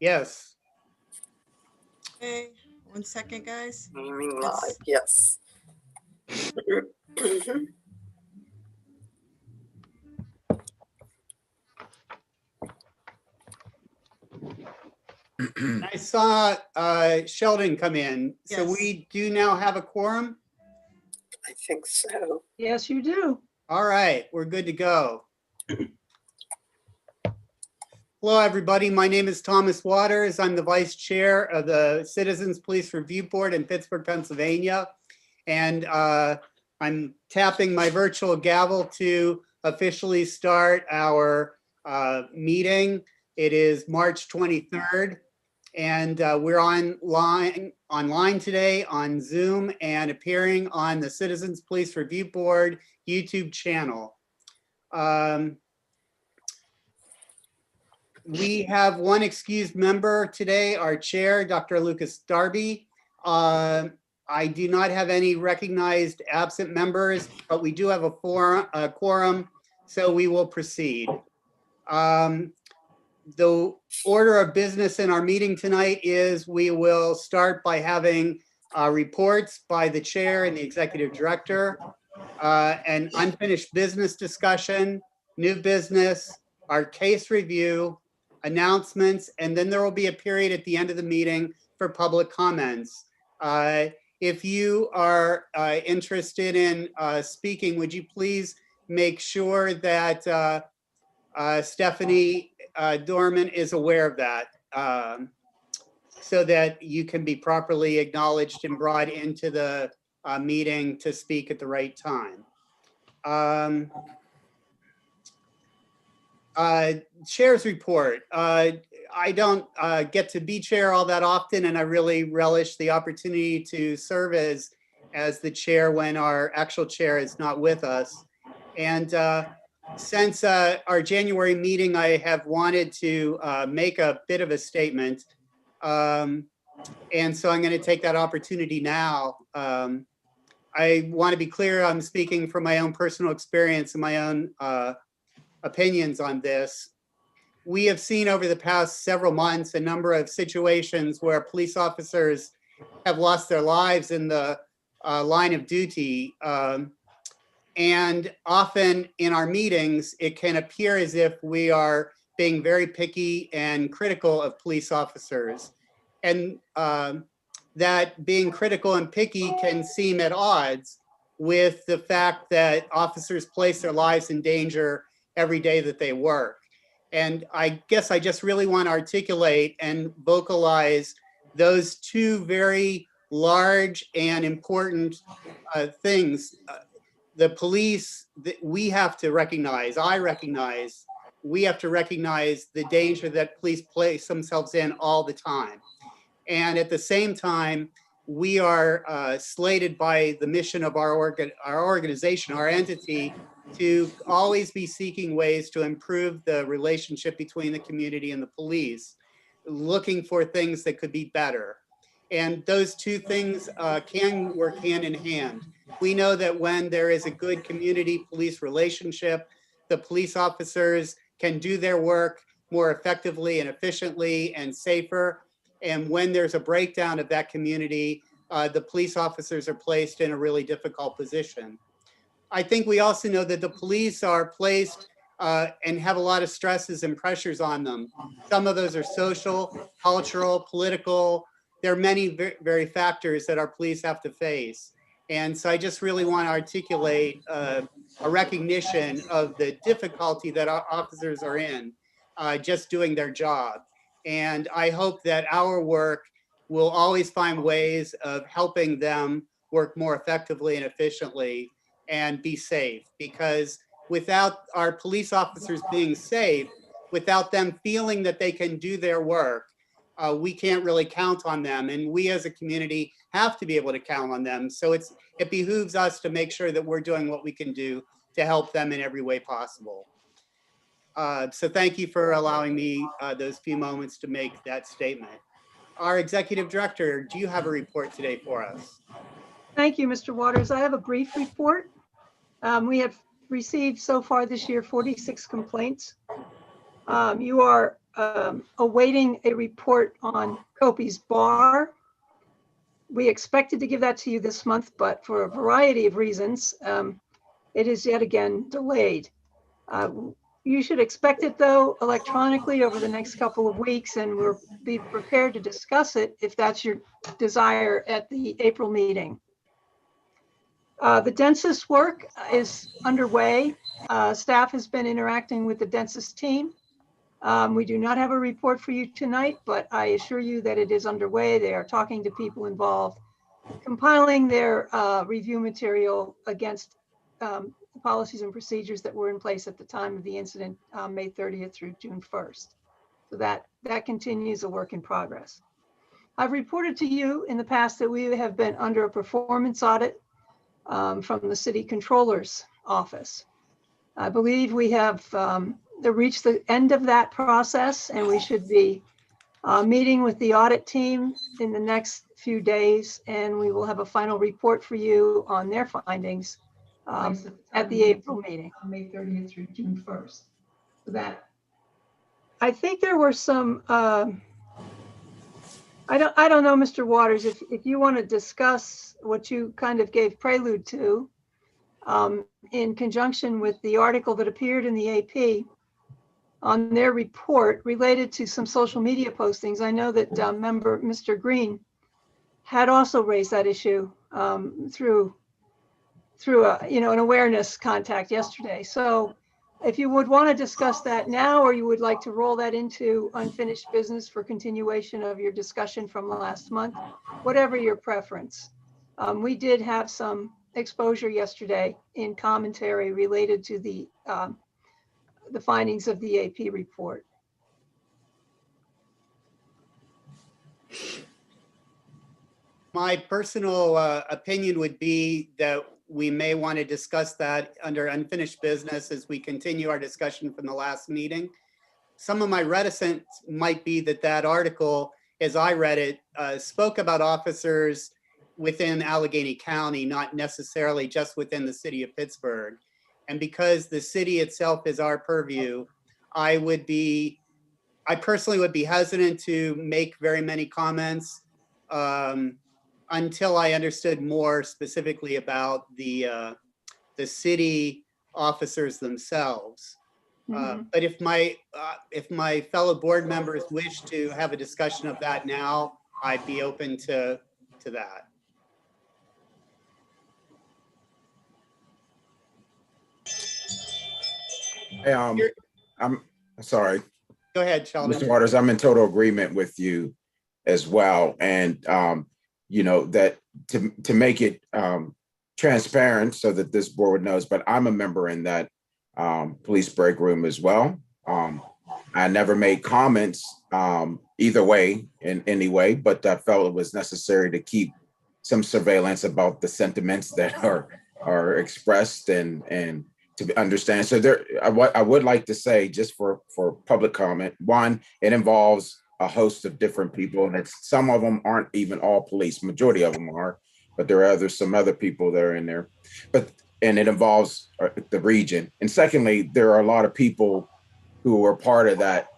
Yes. Okay, 1 second, guys. Streaming That's- live, yes. I saw Sheldon come in. So Yes. we do now have a quorum. I think so. Yes, you do. All right, we're good to go. Hello, everybody. My name is Thomas Waters. I'm the Vice Chair of the Citizens Police Review Board in Pittsburgh, Pennsylvania. And I'm tapping my virtual gavel to officially start our meeting. It is March 23rd. And we're online today on Zoom and appearing on the Citizens Police Review Board YouTube channel. We have one excused member today, our chair, Dr. Lucas Darby. I do not have any recognized absent members, but we do have a quorum, so we will proceed. The order of business in our meeting tonight is we will start by having reports by the chair and the executive director, an unfinished business discussion, new business, our case review, announcements, and then there will be a period at the end of the meeting for public comments. If you are interested in speaking, would you please make sure that Stephanie Dorman is aware of that so that you can be properly acknowledged and brought into the meeting to speak at the right time. Chair's report. I don't get to be chair all that often, and I really relish the opportunity to serve as the chair when our actual chair is not with us. And since our January meeting, I have wanted to make a bit of a statement. And so I'm going to take that opportunity now. I want to be clear, I'm speaking from my own personal experience and my own opinions on this. We have seen over the past several months a number of situations where police officers have lost their lives in the line of duty. And often in our meetings, it can appear as if we are being very picky and critical of police officers. And that being critical and picky can seem at odds with the fact that officers place their lives in danger every day that they work. And I guess I just really want to articulate and vocalize those two very large and important things. The police, we have to recognize, we have to recognize the danger that police place themselves in all the time. And at the same time, we are slated by the mission of our organization, our entity, to always be seeking ways to improve the relationship between the community and the police, looking for things that could be better. And those two things can work hand in hand. We know that when there is a good community-police relationship, the police officers can do their work more effectively and efficiently and safer. And when there's a breakdown of that community, the police officers are placed in a really difficult position. I think we also know that the police are placed and have a lot of stresses and pressures on them. Some of those are social, cultural, political. There are many very factors that our police have to face. And so I just really want to articulate a recognition of the difficulty that our officers are in just doing their job. And I hope that our work will always find ways of helping them work more effectively and efficiently and be safe. Because without our police officers being safe, without them feeling that they can do their work, we can't really count on them. And we as a community have to be able to count on them. So it behooves us to make sure that we're doing what we can do to help them in every way possible. So thank you for allowing me those few moments to make that statement. Our executive director, do you have a report today for us? Thank you, Mr. Waters. I have a brief report. We have received so far this year 46 complaints. You are awaiting a report on Kopi's Bar. We expected to give that to you this month, but for a variety of reasons, it is yet again delayed. You should expect it, though, electronically over the next couple of weeks, and we'll be prepared to discuss it if that's your desire at the April meeting. The densist work is underway. Staff has been interacting with the densist team. We do not have a report for you tonight, but I assure you that it is underway. They are talking to people involved, compiling their review material against the policies and procedures that were in place at the time of the incident, May 30th through June 1st. So that continues a work in progress. I've reported to you in the past that we have been under a performance audit from the city controller's office. I believe we have reached the end of that process, and we should be meeting with the audit team in the next few days, and we will have a final report for you on their findings at the April meeting on May 30th through June 1st. That I think there were some. I don't know, Mr. Waters, if you want to discuss what you kind of gave prelude to in conjunction with the article that appeared in the AP on their report related to some social media postings. I know that member Mr. Green had also raised that issue through an awareness contact yesterday. So if you would want to discuss that now, or you would like to roll that into unfinished business for continuation of your discussion from last month, whatever your preference. We did have some exposure yesterday in commentary related to the findings of the AP report. My personal opinion would be that we may want to discuss that under unfinished business as we continue our discussion from the last meeting. Some of my reticence might be that article, as I read it, spoke about officers within Allegheny County, not necessarily just within the city of Pittsburgh. And because the city itself is our purview, I personally would be hesitant to make very many comments until I understood more specifically about the city officers themselves. But if my fellow board members wish to have a discussion of that now, I'd be open to that. Hey, I'm sorry, Go ahead, Sheldon. Mr. Waters, I'm in total agreement with you as well. And, that to make it transparent so that this board knows, but I'm a member in that police break room as well. I never made comments either way in any way, but I felt it was necessary to keep some surveillance about the sentiments that are expressed and to understand. So I would like to say, just for public comment, one, it involves a host of different people, and some of them aren't even all police. Majority of them are, but there are some other people that are in there. And it involves the region. And secondly, there are a lot of people who were part of that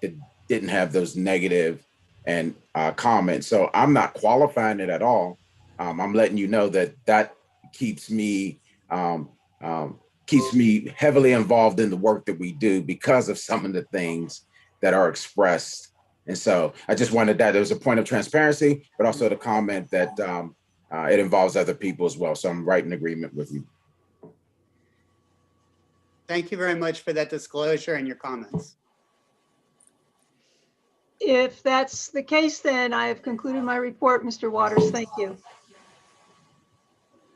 didn't have those negative and comments. So I'm not qualifying it at all. I'm letting you know that keeps me heavily involved in the work that we do because of some of the things that are expressed. And so I just wanted that there was a point of transparency, but also the comment that it involves other people as well. So I'm right in agreement with you. Thank you very much for that disclosure and your comments. If that's the case, then I have concluded my report, Mr. Waters. Thank you.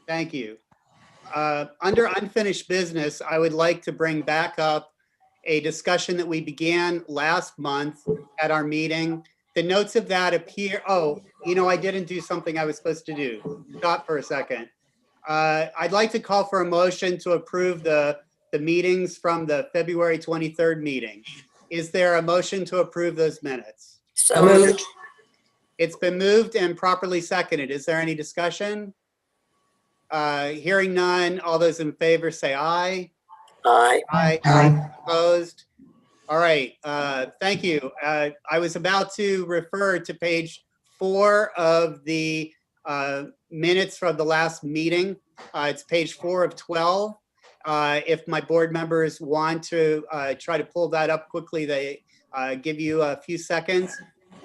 Thank you. Under unfinished business, I would like to bring back up a discussion that we began last month at our meeting. The notes of that appear, I didn't do something I was supposed to do. Stop for a second. I'd like to call for a motion to approve the meetings from the February 23rd meeting. Is there a motion to approve those minutes? So moved. It's been moved and properly seconded. Is there any discussion? Hearing none, all those in favor say aye. Aye. Aye. Opposed? All right, thank you. I was about to refer to page 4 of the minutes from the last meeting. It's page 4 of 12. If my board members want to try to pull that up quickly, they give you a few seconds.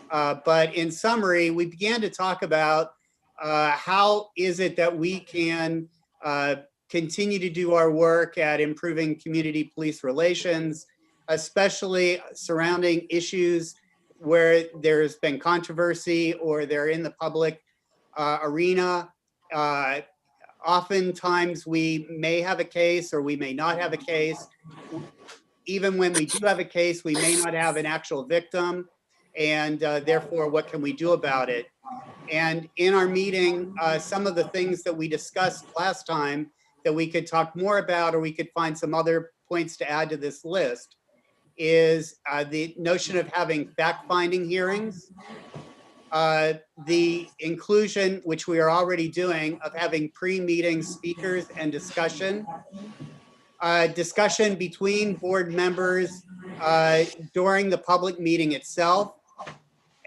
But in summary, we began to talk about how is it that we can continue to do our work at improving community police relations, especially surrounding issues where there's been controversy or they're in the public arena. Oftentimes we may have a case or we may not have a case. Even when we do have a case, we may not have an actual victim. And therefore, what can we do about it? And in our meeting, some of the things that we discussed last time that we could talk more about, or we could find some other points to add to this list, is the notion of having fact-finding hearings, the inclusion, which we are already doing, of having pre-meeting speakers and discussion, discussion between board members during the public meeting itself,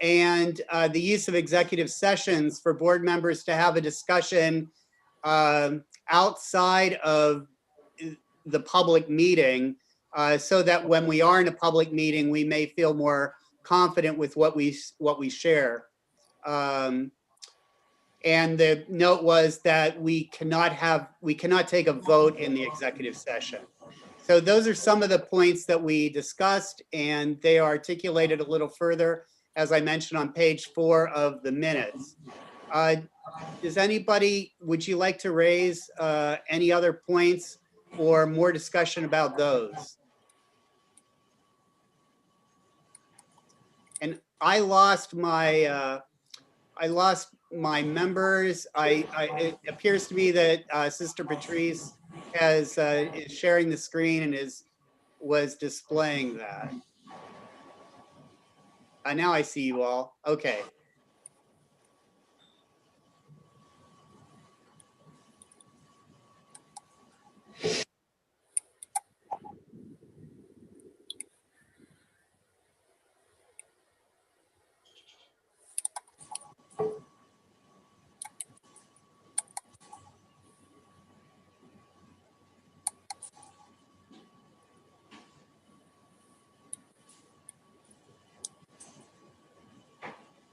and the use of executive sessions for board members to have a discussion outside of the public meeting, so that when we are in a public meeting, we may feel more confident with what we share. And the note was that we cannot take a vote in the executive session. So those are some of the points that we discussed, and they are articulated a little further, as I mentioned, on page 4 of the minutes. Does anybody, would you like to raise any other points or more discussion about those? And I lost my members. It appears to me that Sister Patrice is sharing the screen and was displaying that. Now I see you all. Okay.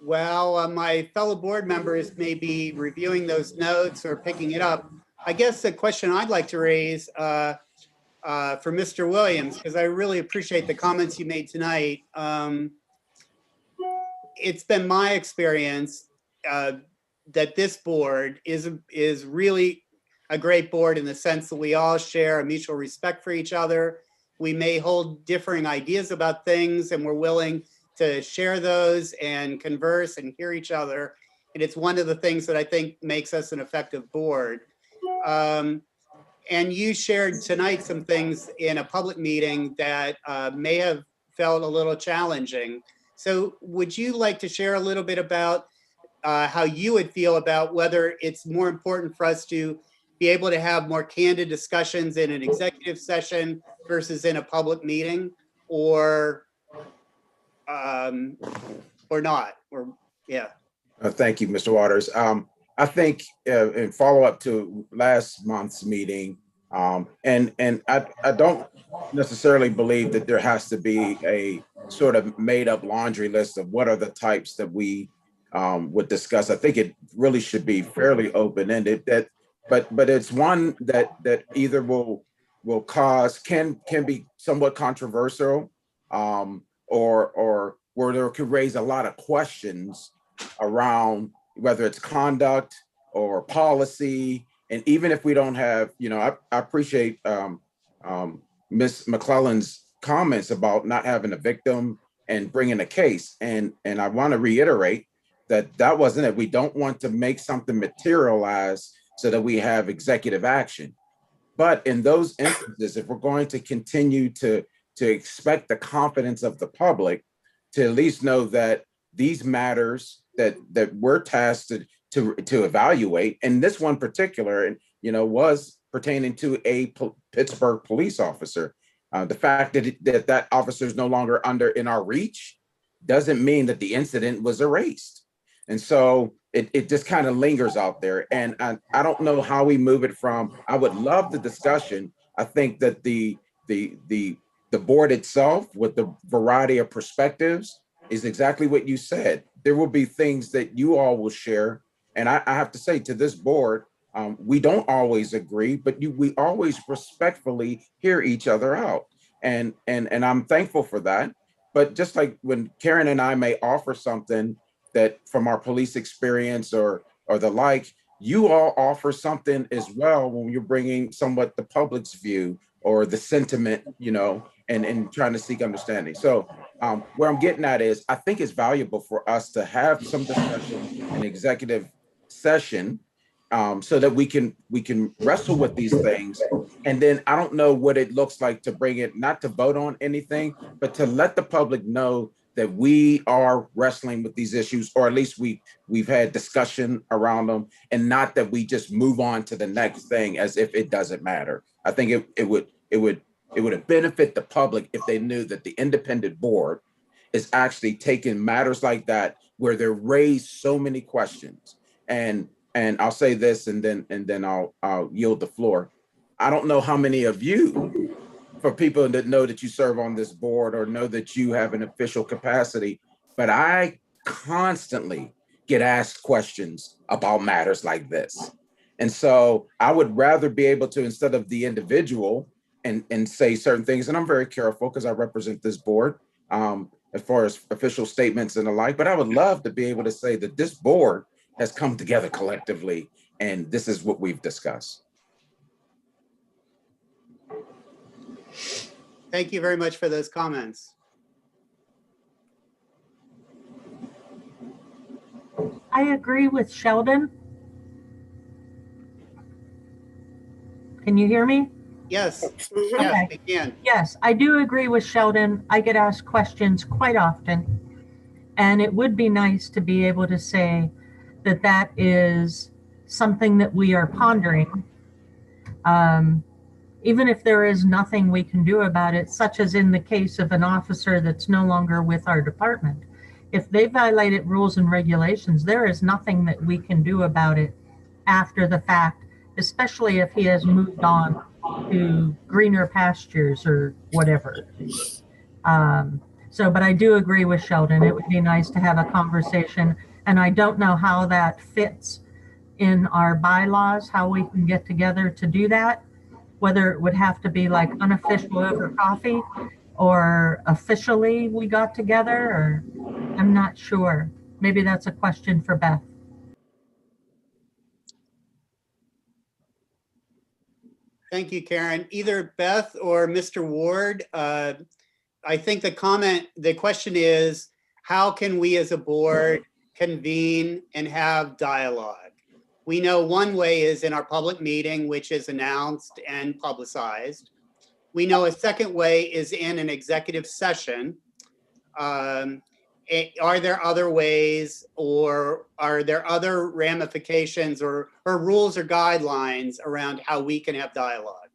Well, my fellow board members may be reviewing those notes or picking it up. I guess the question I'd like to raise for Mr. Williams, because I really appreciate the comments you made tonight. It's been my experience that this board is really a great board in the sense that we all share a mutual respect for each other. We may hold differing ideas about things, and we're willing to share those and converse and hear each other. And it's one of the things that I think makes us an effective board. And you shared tonight some things in a public meeting that may have felt a little challenging. So would you like to share a little bit about how you would feel about whether it's more important for us to be able to have more candid discussions in an executive session versus in a public meeting, or not, or yeah. Thank you, Mr. Waters. I think in follow up to last month's meeting, and I don't necessarily believe that there has to be a sort of made up laundry list of what are the types that we would discuss. I think it really should be fairly open ended. But it's one that either will cause can be somewhat controversial, or where there could raise a lot of questions around whether it's conduct or policy. And even if we don't have, I appreciate Ms. McClellan's comments about not having a victim and bringing a case. And I want to reiterate that wasn't it. We don't want to make something materialize so that we have executive action. But in those instances, if we're going to continue to expect the confidence of the public, to at least know that these matters that we're tasked to evaluate, and this one particular, was pertaining to a Pittsburgh police officer. The fact that that officer is no longer in our reach doesn't mean that the incident was erased. And so it just kind of lingers out there. And I don't know how we move it from, I would love the discussion. I think that the board itself, with the variety of perspectives, is exactly what you said. There will be things that you all will share. And I have to say, to this board, we don't always agree, but we always respectfully hear each other out. And I'm thankful for that. But just like when Karen and I may offer something that from our police experience or the like, you all offer something as well when you're bringing somewhat the public's view or the sentiment, and trying to seek understanding. So where I'm getting at is, I think it's valuable for us to have some discussion in executive session, so that we can wrestle with these things. And then I don't know what it looks like to bring it, not to vote on anything, but to let the public know that we are wrestling with these issues, or at least we've had discussion around them, and not that we just move on to the next thing as if it doesn't matter. I think it would benefit the public if they knew that the independent board is actually taking matters like that, where they're raised so many questions. And I'll say this, and then I'll yield the floor. I don't know how many of you, for people that know that you serve on this board or know that you have an official capacity, but I constantly get asked questions about matters like this. And so I would rather be able to, instead of the individual, and say certain things, and I'm very careful because I represent this board as far as official statements and the like, but I would love to be able to say that this board has come together collectively, and this is what we've discussed. Thank you very much for those comments. I agree with Sheldon. Can you hear me? Yes, Mhm. yes, Okay. we can. Yes, I do agree with Sheldon. I get asked questions quite often. And it would be nice to be able to say that that is something that we are pondering. Even if there is nothing we can do about it, such as in the case of an officer that's no longer with our department. If they violated rules and regulations, there is nothing that we can do about it after the fact, especially if he has moved on to greener pastures or whatever. But I do agree with Sheldon. It would be nice to have a conversation, and I don't know how that fits in our bylaws, how we can get together to do that, whether it would have to be like unofficial over coffee or officially we got together, or I'm not sure. Maybe that's a question for Beth. Thank you, Karen. Either Beth or Mr. Ward, I think the question is, how can we as a board convene and have dialogue? We know one way is in our public meeting, which is announced and publicized. We know a second way is in an executive session. Are there other ways, or are there other ramifications or rules or guidelines around how we can have dialogue?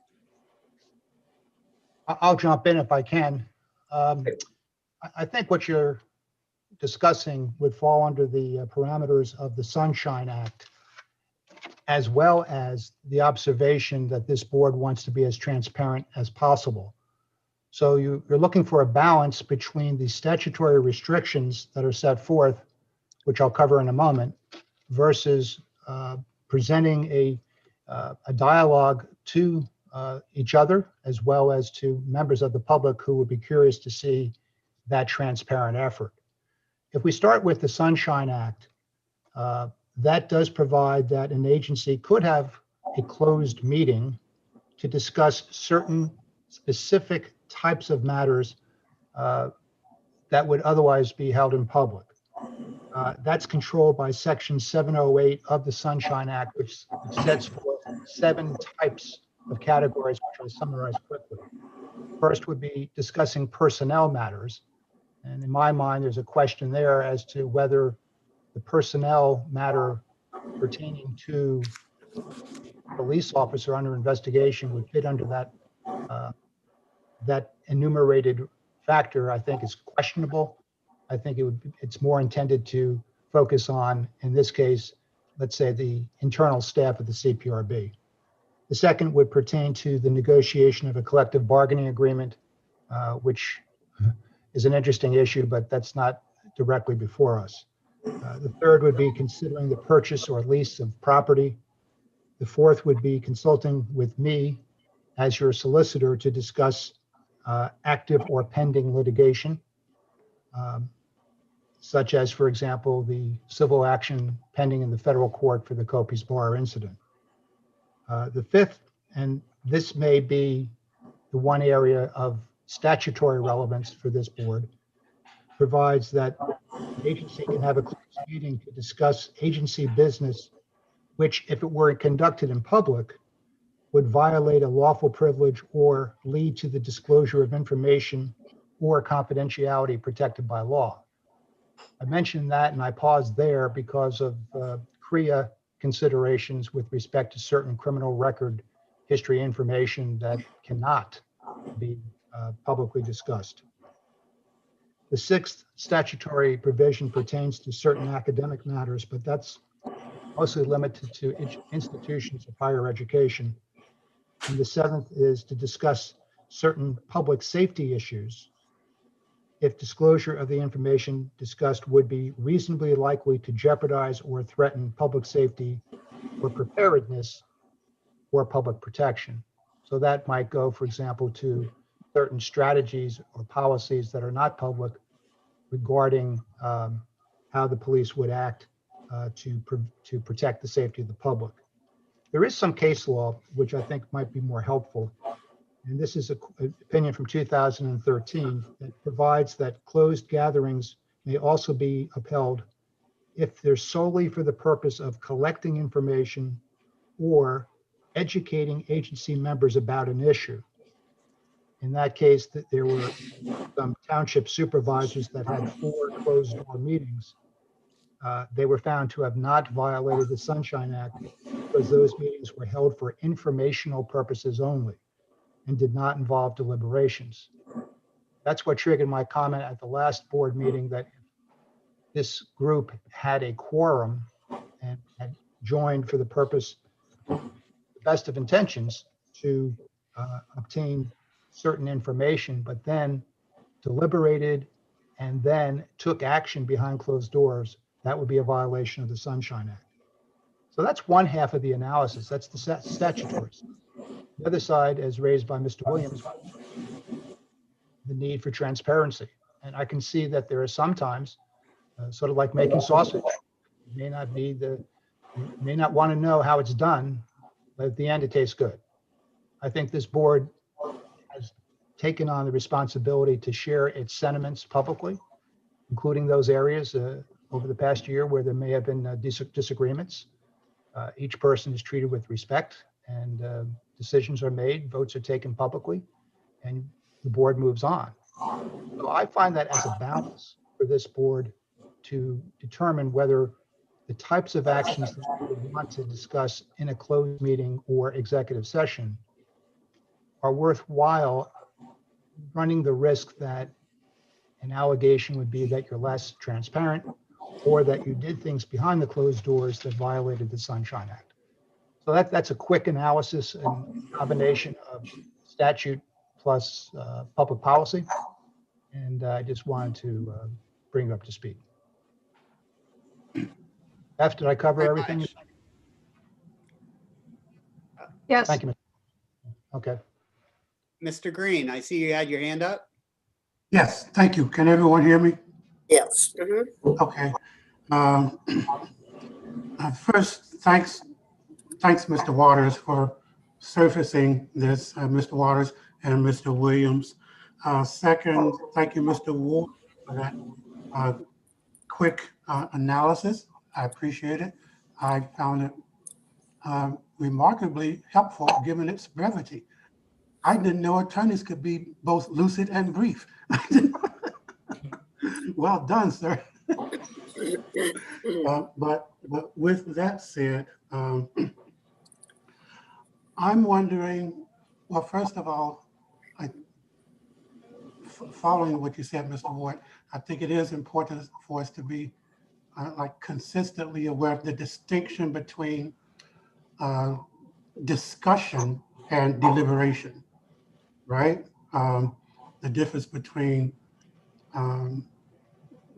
I'll jump in if I can. I think what you're discussing would fall under the parameters of the Sunshine Act, as well as the observation that this board wants to be as transparent as possible. So you're looking for a balance between the statutory restrictions that are set forth, which I'll cover in a moment, versus presenting a dialogue to each other, as well as to members of the public who would be curious to see that transparent effort. If we start with the Sunshine Act, that does provide that an agency could have a closed meeting to discuss certain specific types of matters that would otherwise be held in public. That's controlled by Section 708 of the Sunshine Act, which sets forth 7 types of categories, which I'll summarize quickly. First would be discussing personnel matters. And in my mind, there's a question there as to whether the personnel matter pertaining to a police officer under investigation would fit under that that enumerated factor, I think, is questionable. I think it's more intended to focus on, in this case, let's say the internal staff of the CPRB. The second would pertain to the negotiation of a collective bargaining agreement, which is an interesting issue, but that's not directly before us. The third would be considering the purchase or lease of property. The fourth would be consulting with me as your solicitor to discuss active or pending litigation, such as, for example, the civil action pending in the federal court for the Copies Bar incident. The fifth, and this may be the one area of statutory relevance for this board, provides that the agency can have a closed meeting to discuss agency business, which, if it were conducted in public, would violate a lawful privilege or lead to the disclosure of information or confidentiality protected by law. I mentioned that and I paused there because of CREA considerations with respect to certain criminal record history information that cannot be publicly discussed. The sixth statutory provision pertains to certain academic matters, but that's mostly limited to institutions of higher education. And the seventh is to discuss certain public safety issues if disclosure of the information discussed would be reasonably likely to jeopardize or threaten public safety or preparedness or public protection. So that might go, for example, to certain strategies or policies that are not public regarding how the police would act to protect the safety of the public. There is some case law which I think might be more helpful. And this is an opinion from 2013 that provides that closed gatherings may also be upheld if they're solely for the purpose of collecting information or educating agency members about an issue. In that case, there were some township supervisors that had 4 closed door meetings. They were found to have not violated the Sunshine Act because those meetings were held for informational purposes only and did not involve deliberations. That's what triggered my comment at the last board meeting that this group had a quorum and had joined for the purpose, the best of intentions, to obtain certain information, but then deliberated and then took action behind closed doors, that would be a violation of the Sunshine Act. So that's one half of the analysis. That's the statutory side. The other side, as raised by Mr. Williams, the need for transparency. And I can see that there are sometimes, sort of like making sausage, you may not want to know how it's done, but at the end it tastes good. I think this board has taken on the responsibility to share its sentiments publicly, including those areas over the past year where there may have been disagreements. Each person is treated with respect, and decisions are made, votes are taken publicly, and the board moves on. So I find that as a balance for this board to determine whether the types of actions that we would want to discuss in a closed meeting or executive session are worthwhile, running the risk that an allegation would be that you're less transparent or that you did things behind the closed doors that violated the Sunshine Act. So that's a quick analysis and combination of statute plus public policy. And I just wanted to bring you up to speed. F, did I cover everything? Yes. Thank you. Okay. Mr. Green, I see you had your hand up. Yes, thank you. Can everyone hear me? Yes. Okay. First, thanks, Mr. Waters, for surfacing this, Mr. Waters and Mr. Williams. Second, thank you, Mr. Wolf, for that quick analysis. I appreciate it. I found it remarkably helpful given its brevity. I didn't know attorneys could be both lucid and brief. Well done, sir. But with that said, I'm wondering, well, first of all, following what you said, Mr. Ward, I think it is important for us to be like consistently aware of the distinction between discussion and deliberation, right? The difference between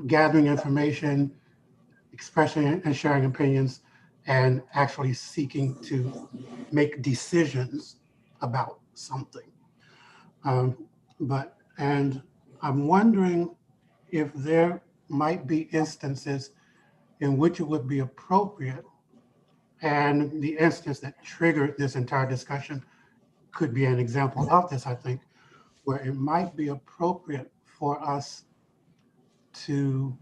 gathering information, expressing and sharing opinions, and actually seeking to make decisions about something. And I'm wondering if there might be instances in which it would be appropriate, and the instance that triggered this entire discussion could be an example of this, I think, where it might be appropriate for us to,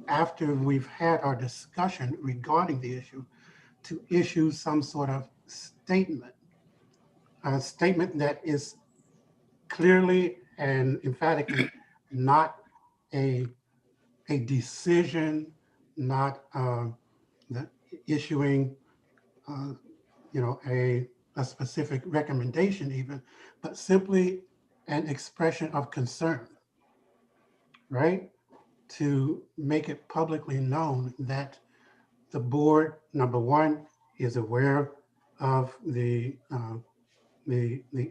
after we've had our discussion regarding the issue, to issue some sort of statement, a statement that is clearly and emphatically not a decision, not the issuing, a specific recommendation even, but simply an expression of concern, right? To make it publicly known that the board, number one, is aware of the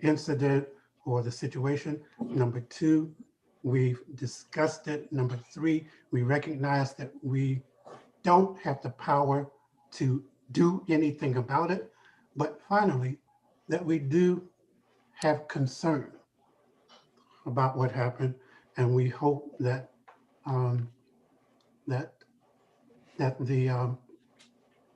incident or the situation. Number two, we've discussed it. Number three, we recognize that we don't have the power to do anything about it. But finally, that we do have concern about what happened, and we hope that that the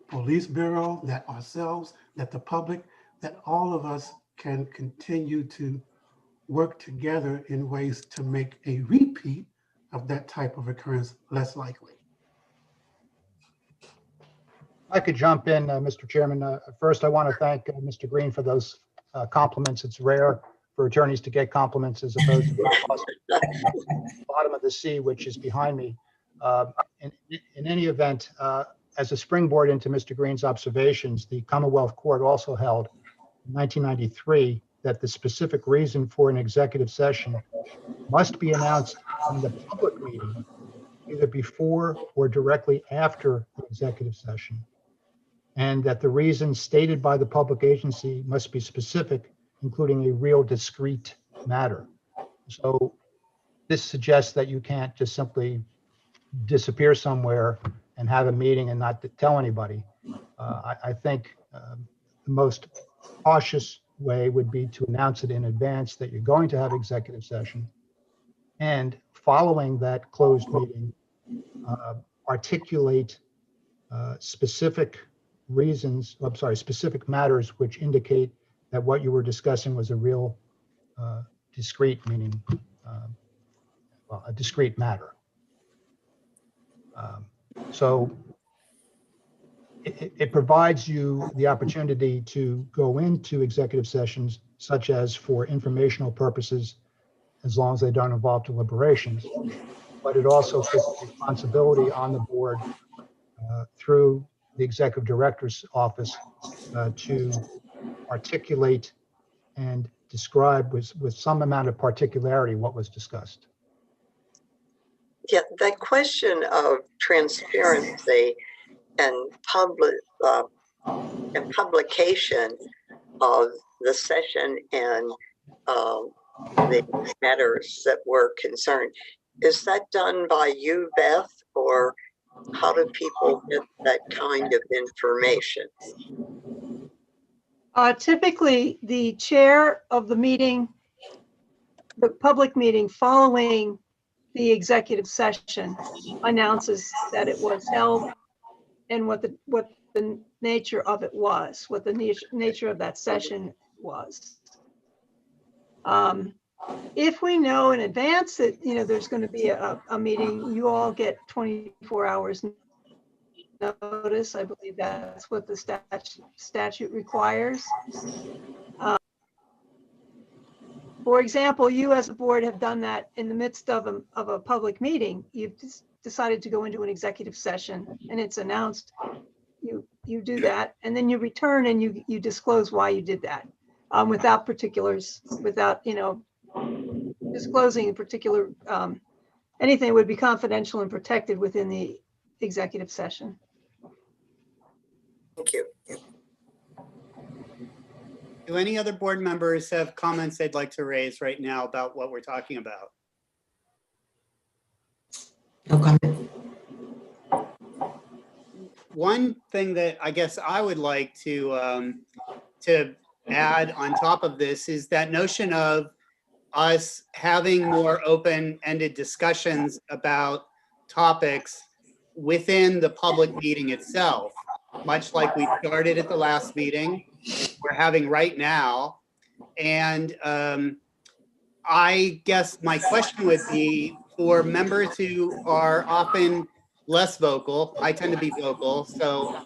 police bureau, that ourselves, that the public, that all of us can continue to work together in ways to make a repeat of that type of occurrence less likely. I could jump in, Mr. Chairman. First, I want to thank Mr. Green for those compliments. It's rare for attorneys to get compliments as opposed to the bottom of the sea, which is behind me. In any event, as a springboard into Mr. Green's observations, the Commonwealth Court also held in 1993 that the specific reason for an executive session must be announced in the public meeting, either before or directly after the executive session, and that the reasons stated by the public agency must be specific, including a real discrete matter. So this suggests that you can't just simply disappear somewhere and have a meeting and not tell anybody. I think the most cautious way would be to announce it in advance that you're going to have executive session, and following that closed meeting, articulate specific reasons, specific matters which indicate that what you were discussing was a real discrete, meaning a discrete matter. So it provides you the opportunity to go into executive sessions, such as for informational purposes, as long as they don't involve deliberations. But it also puts responsibility on the board through the executive director's office to articulate and describe with some amount of particularity what was discussed. Yeah, that question of transparency and publication of the session and the matters that were concerned, is that done by you, Beth, or how do people get that kind of information? Typically, the chair of the meeting, the public meeting following the executive session, announces that it was held and what the nature of it was, what the nature of that session was. If we know in advance that there's going to be a meeting, you all get 24 hours notice. I believe that's what the statute requires. For example, you as a board have done that in the midst of a public meeting. You've decided to go into an executive session and it's announced. You do that, and then you return and you disclose why you did that, without particulars, without disclosing in particular, anything would be confidential and protected within the executive session. Thank you. Do any other board members have comments they'd like to raise right now about what we're talking about? No comment. One thing that I guess I would like to add on top of this is that notion of us having more open-ended discussions about topics within the public meeting itself, much like we started at the last meeting, we're having right now. And I guess my question would be for members who are often less vocal, I tend to be vocal, so,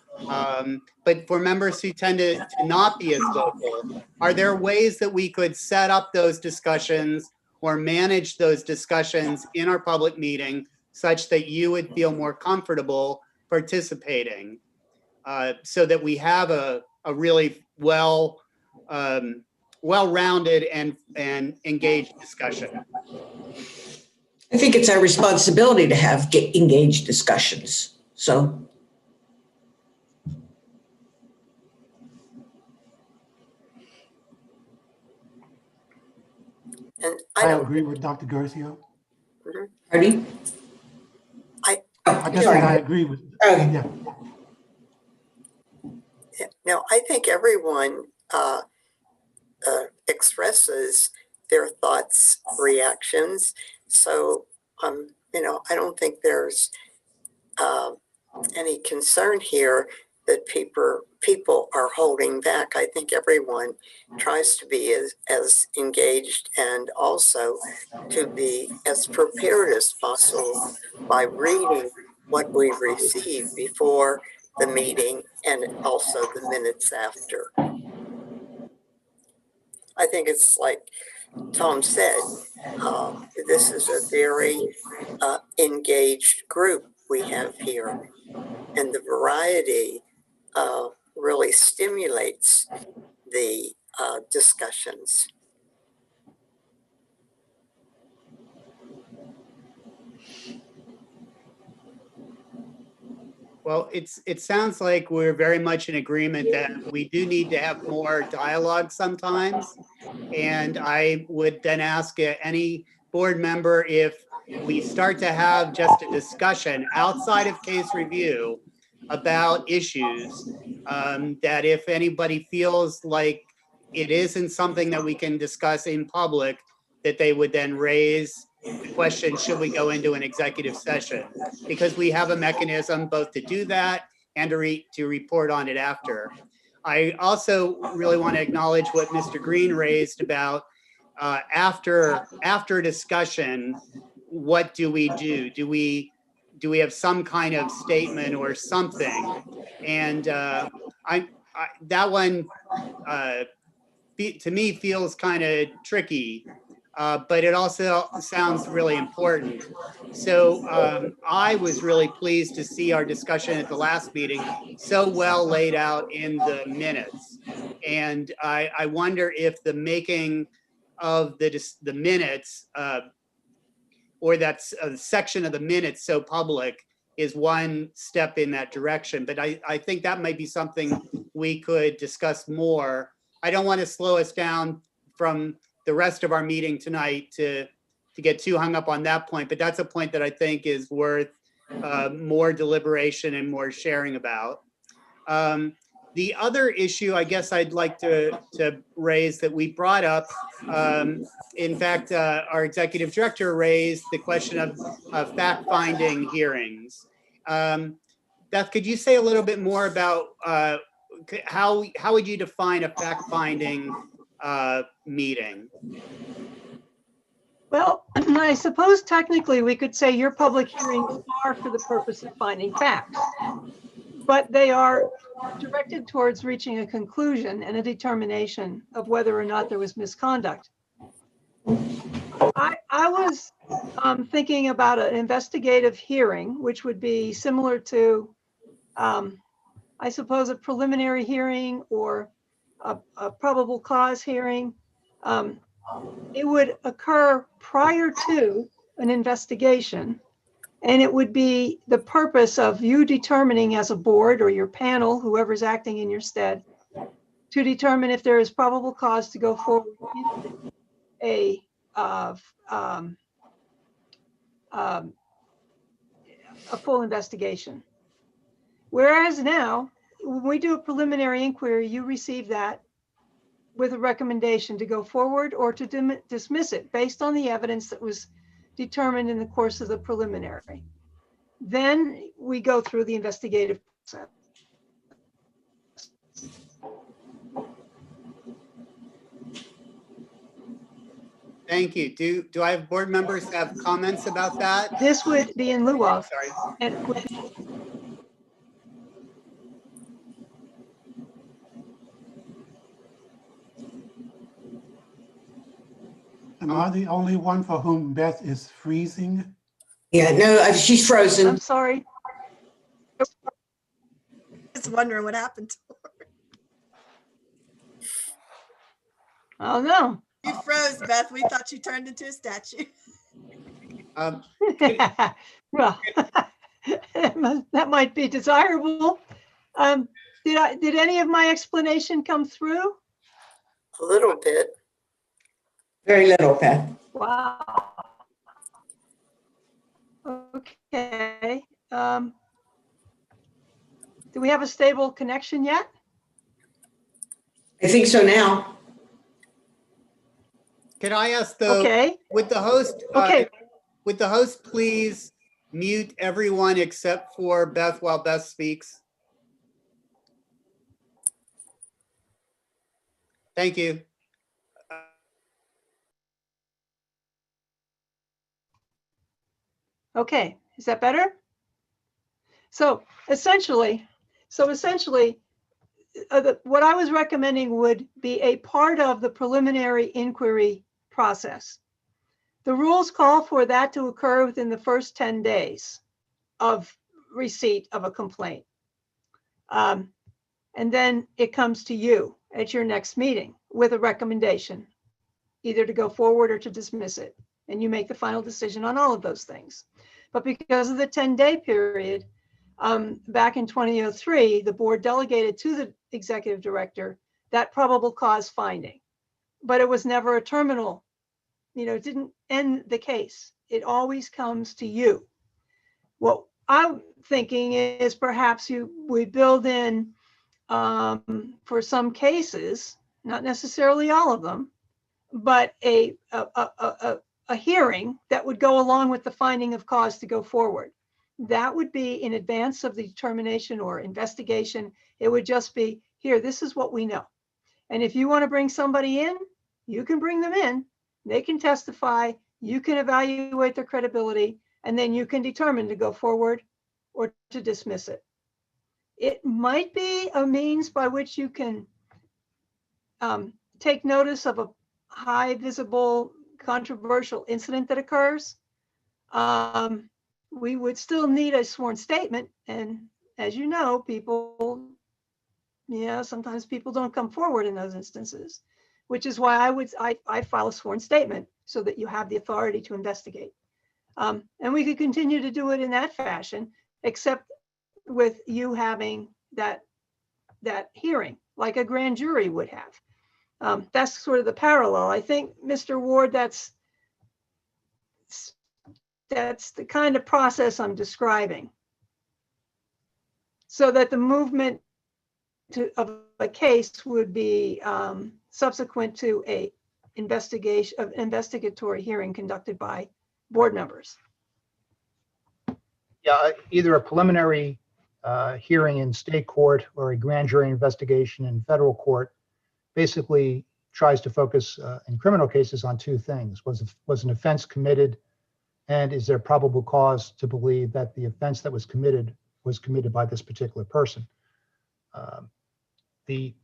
but for members who tend to not be as vocal, are there ways that we could set up those discussions or manage those discussions in our public meeting such that you would feel more comfortable participating, so that we have a really well-rounded and engaged discussion? I think it's our responsibility to have engaged discussions. So. And I agree with Dr. Garcia. Pardon? I guess sorry. I agree with, Okay. yeah. No, I think everyone expresses their thoughts, reactions. So, I don't think there's any concern here that people are holding back. I think everyone tries to be as engaged and also to be as prepared as possible by reading what we receive before the meeting and also the minutes after. I think it's like Tom said, this is a very engaged group we have here, and the variety really stimulates the discussions. Well, it sounds like we're very much in agreement that we do need to have more dialogue sometimes. And I would then ask any board member, if we start to have just a discussion outside of case review about issues, that if anybody feels like it isn't something that we can discuss in public, that they would then raise the question, should we go into an executive session? Because we have a mechanism both to do that and to report on it after. I also really want to acknowledge what Mr. Green raised about after discussion, what do we do? Do we have some kind of statement or something? And that one to me feels kind of tricky. But it also sounds really important. So I was really pleased to see our discussion at the last meeting so well laid out in the minutes. And I wonder if the making of the minutes or that section of the minutes so public is one step in that direction. But I think that might be something we could discuss more. I don't want to slow us down from the rest of our meeting tonight to get too hung up on that point, but that's a point that I think is worth more deliberation and more sharing about. The other issue I guess I'd like to raise that we brought up, in fact, our executive director raised the question of fact-finding hearings. Beth, could you say a little bit more about how would you define a fact-finding meeting? Well, I suppose technically we could say your public hearings are for the purpose of finding facts, but they are directed towards reaching a conclusion and a determination of whether or not there was misconduct. I was thinking about an investigative hearing, which would be similar to, I suppose, a preliminary hearing or a probable cause hearing. it would occur prior to an investigation. And it would be the purpose of you determining as a board or your panel, whoever's acting in your stead, to determine if there is probable cause to go forward in a full investigation. Whereas now, when we do a preliminary inquiry, you receive that with a recommendation to go forward or to dismiss it based on the evidence that was determined in the course of the preliminary. Then we go through the investigative process. Thank you. Do I have board members have comments about that? This would be in lieu of, Sorry. and Am I the only one for whom Beth is freezing? Yeah, no, she's I'm frozen. sorry. Just wondering what happened to her. Oh, no. You froze, Beth. We thought you turned into a statue. Well, that might be desirable. Did any of my explanation come through? A little bit. Very little, Pat. Wow. Okay. Do we have a stable connection yet? I think so now. Can I ask though, Okay. would the host, Okay. would the host please mute everyone except for Beth while Beth speaks? Thank you. Okay. Is that better? So essentially, what I was recommending would be a part of the preliminary inquiry process. The rules call for that to occur within the first 10 days of receipt of a complaint. And then it comes to you at your next meeting with a recommendation, either to go forward or to dismiss it. And you make the final decision on all of those things. But because of the 10-day period, back in 2003, the board delegated to the executive director that probable cause finding, but it was never a terminal, it didn't end the case. It always comes to you. What I'm thinking is perhaps we build in for some cases, not necessarily all of them, but a hearing that would go along with the finding of cause to go forward. That would be in advance of the determination or investigation. It would just be, here, this is what we know. And if you want to bring somebody in, you can bring them in. They can testify. You can evaluate their credibility, and then you can determine to go forward or to dismiss it. It might be a means by which you can take notice of a high visible controversial incident that occurs. We would still need a sworn statement. And as you know, sometimes people don't come forward in those instances, which is why I file a sworn statement so that you have the authority to investigate. And we could continue to do it in that fashion, except with you having that hearing like a grand jury would have. That's sort of the parallel. I think, Mr. Ward, that's the kind of process I'm describing. So that the movement of a case would be subsequent to a investigatory hearing conducted by board members. Yeah, either a preliminary hearing in state court or a grand jury investigation in federal court basically tries to focus in criminal cases on two things. Was an offense committed, and is there probable cause to believe that the offense that was committed by this particular person? The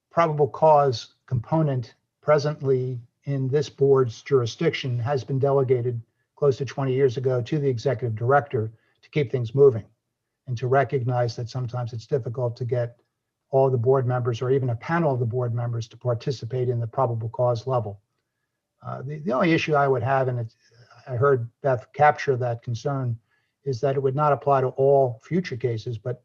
probable cause component presently in this board's jurisdiction has been delegated close to 20 years ago to the executive director to keep things moving and to recognize that sometimes it's difficult to get all the board members or even a panel of the board members to participate in the probable cause level. The only issue I would have, and I heard Beth capture that concern, is that it would not apply to all future cases, but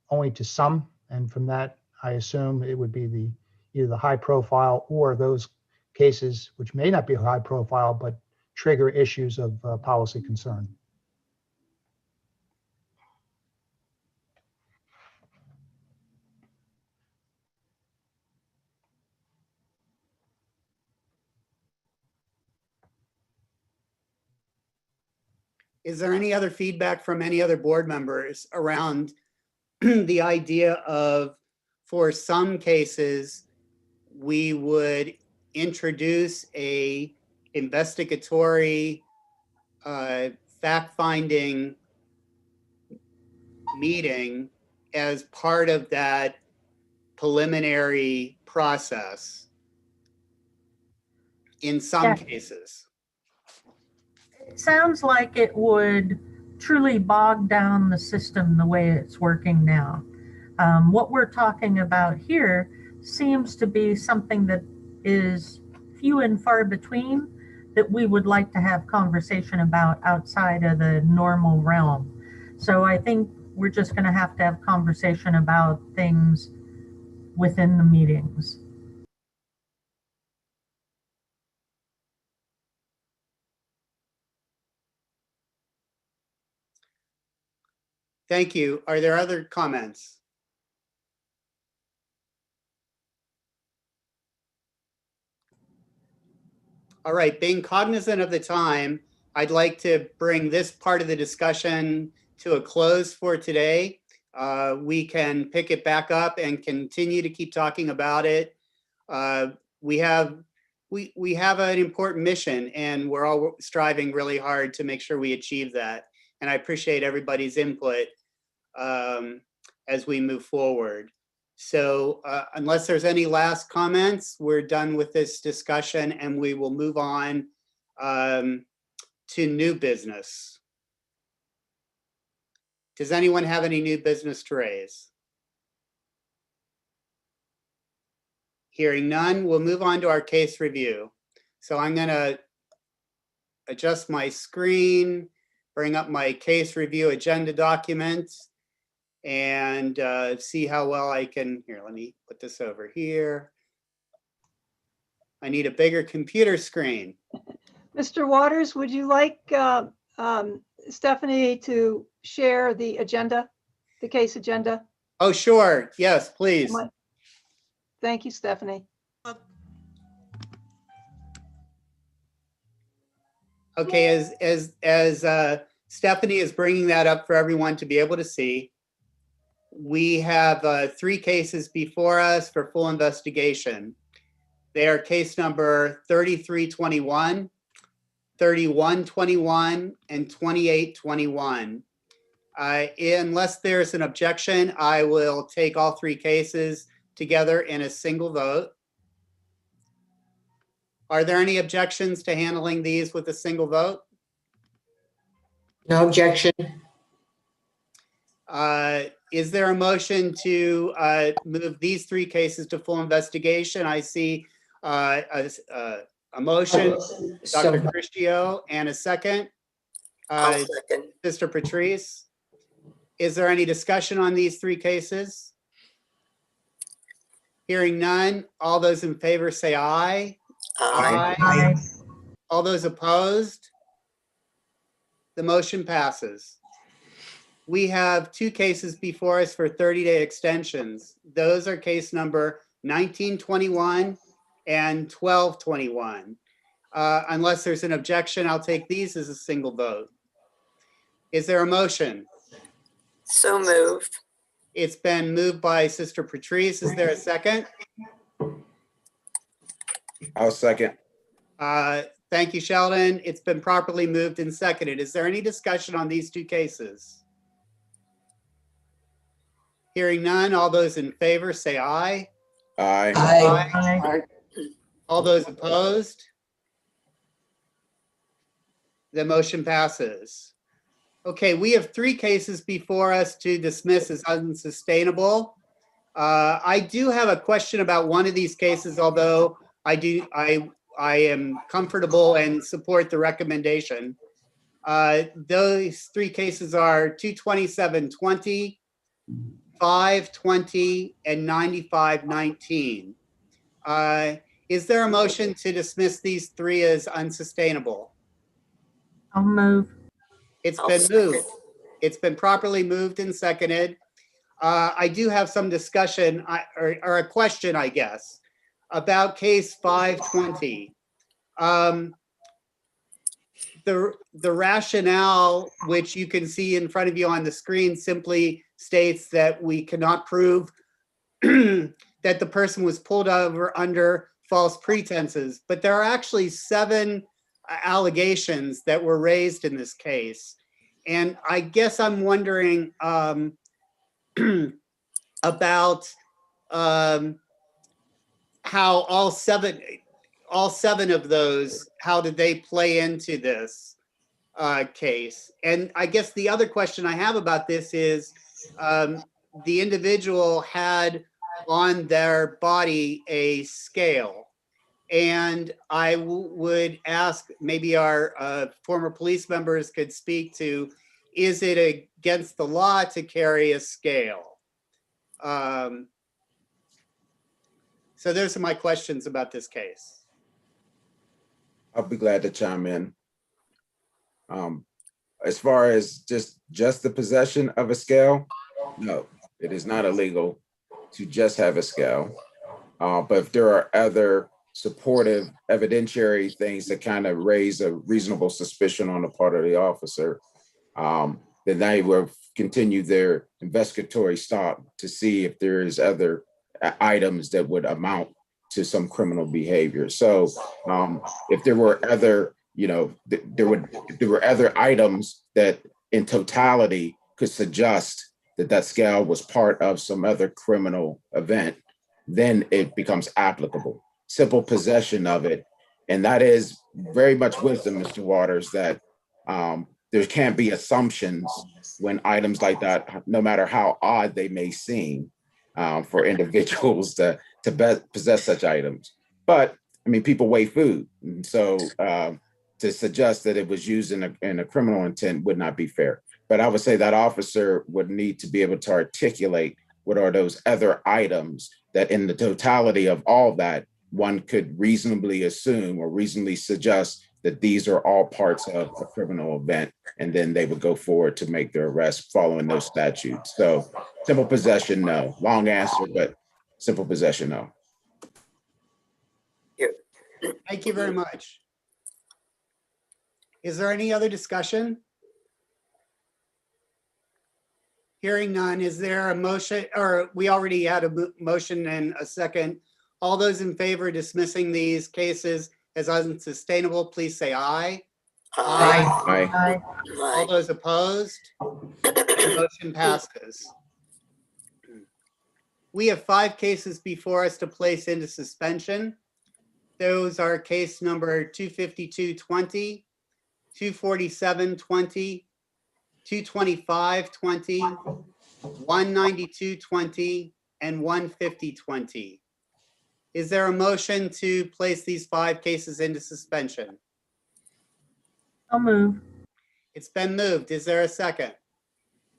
only to some. And from that, I assume it would be either the high profile or those cases which may not be high profile, but trigger issues of policy concern. Is there any other feedback from any other board members around the idea of, for some cases, we would introduce a investigatory fact-finding meeting as part of that preliminary process in some Yeah. cases? It sounds like it would truly bog down the system the way it's working now. What we're talking about here seems to be something that is few and far between that we would like to have conversation about outside of the normal realm. So I think we're just going to have conversation about things within the meetings. Thank you. Are there other comments? All right, being cognizant of the time, I'd like to bring this part of the discussion to a close for today. We can pick it back up and continue to keep talking about it. We have an important mission, and we're all striving really hard to make sure we achieve that. And I appreciate everybody's input as we move forward. So unless there's any last comments, we're done with this discussion and we will move on to new business. Does anyone have any new business to raise? Hearing none, we'll move on to our case review. So I'm going to adjust my screen, bring up my case review agenda document, and see how well I can. Here, let me put this over here. I need a bigger computer screen. Mr. Waters, would you like Stephanie to share the agenda, the case agenda? Oh, sure. Yes, please. Thank you, Stephanie. Okay, as Stephanie is bringing that up for everyone to be able to see, we have 3 cases before us for full investigation. They are case number 3321, 3121, and 2821. Unless there's an objection, I will take all 3 cases together in a single vote. Are there any objections to handling these with a single vote? No objection. Is there a motion to move these 3 cases to full investigation? I see a motion, Dr. Cristio, and a second. I'll second. Sister Patrice. Is there any discussion on these 3 cases? Hearing none, all those in favor say aye. Aye. All those opposed? The motion passes. We have 2 cases before us for 30-day extensions. Those are case number 1921 and 1221. Unless there's an objection, I'll take these as a single vote. Is there a motion? So moved. It's been moved by Sister Patrice. Is there a second? I'll second. Thank you, Sheldon. It's been properly moved and seconded. Is there any discussion on these 2 cases? Hearing none, all those in favor say aye. Aye. Aye. All those opposed? The motion passes. Okay, we have 3 cases before us to dismiss as unsustainable. I do have a question about one of these cases, although I I am comfortable and support the recommendation. Those three cases are 22720, 520, and 9519. Is there a motion to dismiss these three as unsustainable? I'll move. It's I'll been second. moved. It's been properly moved and seconded. I do have some discussion or a question, I guess, about case 520. The rationale, which you can see in front of you on the screen, simply states that we cannot prove that the person was pulled over under false pretenses. But there are actually 7 allegations that were raised in this case. And I guess I'm wondering about how all seven of those, how did they play into this case? And I guess the other question I have about this is the individual had on their body a scale. And I would ask, maybe our former police members could speak to, is it against the law to carry a scale? So those are my questions about this case. I'll be glad to chime in. As far as just the possession of a scale, no, it is not illegal to just have a scale. But if there are other supportive evidentiary things that kind of raise a reasonable suspicion on the part of the officer, then they will continue their investigatory stop to see if there is other items that would amount to some criminal behavior. So if there were other, there were other items that in totality could suggest that that scale was part of some other criminal event, then it becomes applicable. Simple possession of it. And that is very much wisdom, Mr. Waters, that there can't be assumptions when items like that, no matter how odd they may seem, for individuals to possess such items. But I mean, people weigh food. And so to suggest that it was used in a criminal intent would not be fair. But I would say that officer would need to be able to articulate what are those other items that in the totality of all that, one could reasonably assume or reasonably suggest that these are all parts of a criminal event, and then they would go forward to make their arrest following those statutes. So simple possession, no. Long answer, but simple possession, no. Thank you very much. Is there any other discussion? Hearing none, is there a motion, or we already had a motion and a second. All those in favor of dismissing these cases as unsustainable, please say aye. Aye. Aye. All those opposed? The motion passes. We have 5 cases before us to place into suspension. Those are case number 25220, 24720, 22520, 19220, and 15020. Is there a motion to place these 5 cases into suspension? I'll move. It's been moved. Is there a second?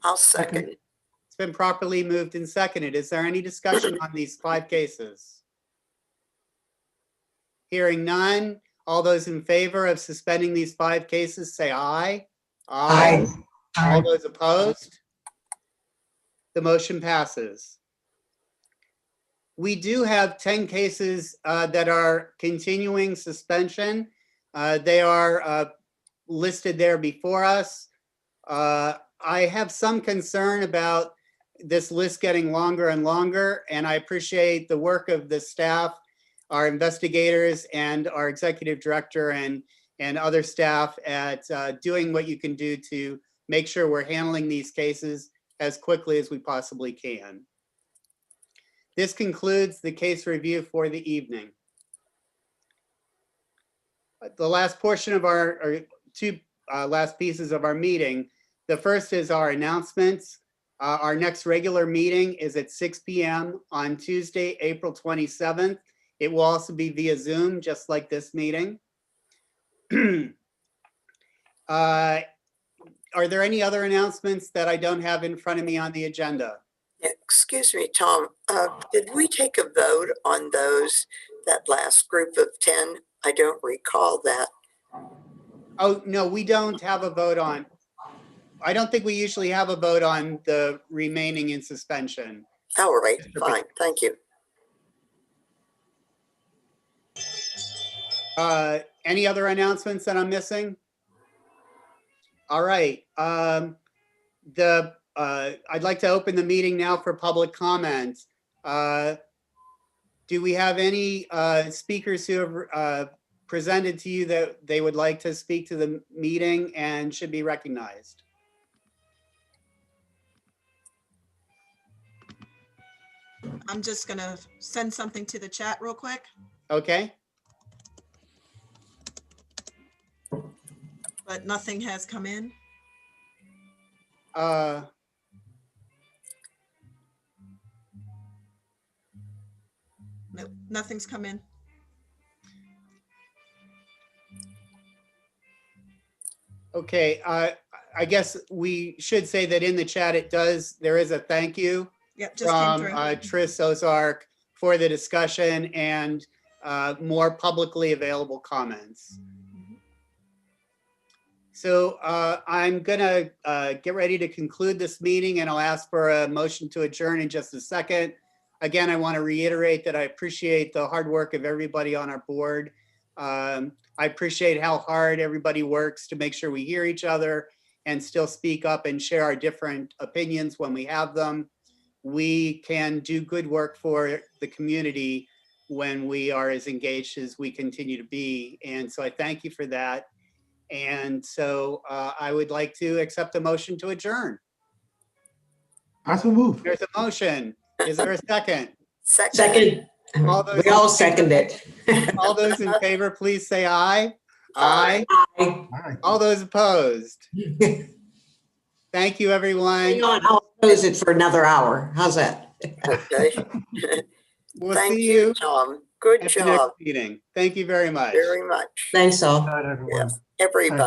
I'll second. It's been properly moved and seconded. Is there any discussion on these 5 cases? Hearing none, all those in favor of suspending these 5 cases say aye. Aye. All those opposed? The motion passes. We do have 10 cases that are continuing suspension. They are listed there before us. I have some concern about this list getting longer and longer, and I appreciate the work of the staff, our investigators, and our executive director and other staff at doing what you can do to make sure we're handling these cases as quickly as we possibly can. This concludes the case review for the evening. The last portion of our 2 last pieces of our meeting. The first is our announcements. Our next regular meeting is at 6 p.m. on Tuesday, April 27th It will also be via Zoom, just like this meeting. Are there any other announcements that I don't have in front of me on the agenda? Excuse me, Tom, did we take a vote on that last group of 10? I don't recall that. Oh, no, we don't have a vote on. I don't think we usually have a vote on the remaining in suspension. All right, fine, thank you. Any other announcements that I'm missing? All right. I'd like to open the meeting now for public comments. Do we have any speakers who have presented to you that they would like to speak to the meeting and should be recognized? I'm just gonna send something to the chat real quick, Okay. but nothing has come in. Nope, nothing's come in. Okay. I guess we should say that in the chat, there is a thank you Yep, just came from through. Tris Ozark for the discussion and more publicly available comments. So I'm gonna get ready to conclude this meeting, and I'll ask for a motion to adjourn in just a second. Again, I want to reiterate that I appreciate the hard work of everybody on our board. I appreciate how hard everybody works to make sure we hear each other and still speak up and share our different opinions when we have them. We can do good work for the community when we are as engaged as we continue to be. And so I thank you for that. And so I would like to accept a motion to adjourn. I so move. There's a motion. Is there a second? Second, All those we all in favor- second it. All those in favor, please say aye. Aye. All right. All those opposed. Thank you, everyone. Hang on, I'll close it for another hour. How's that? Okay. We'll Thank see you, you Tom. Good at the next job, meeting. Thank you very much. very much. Thanks all. Good night, everyone. Yes, everybody.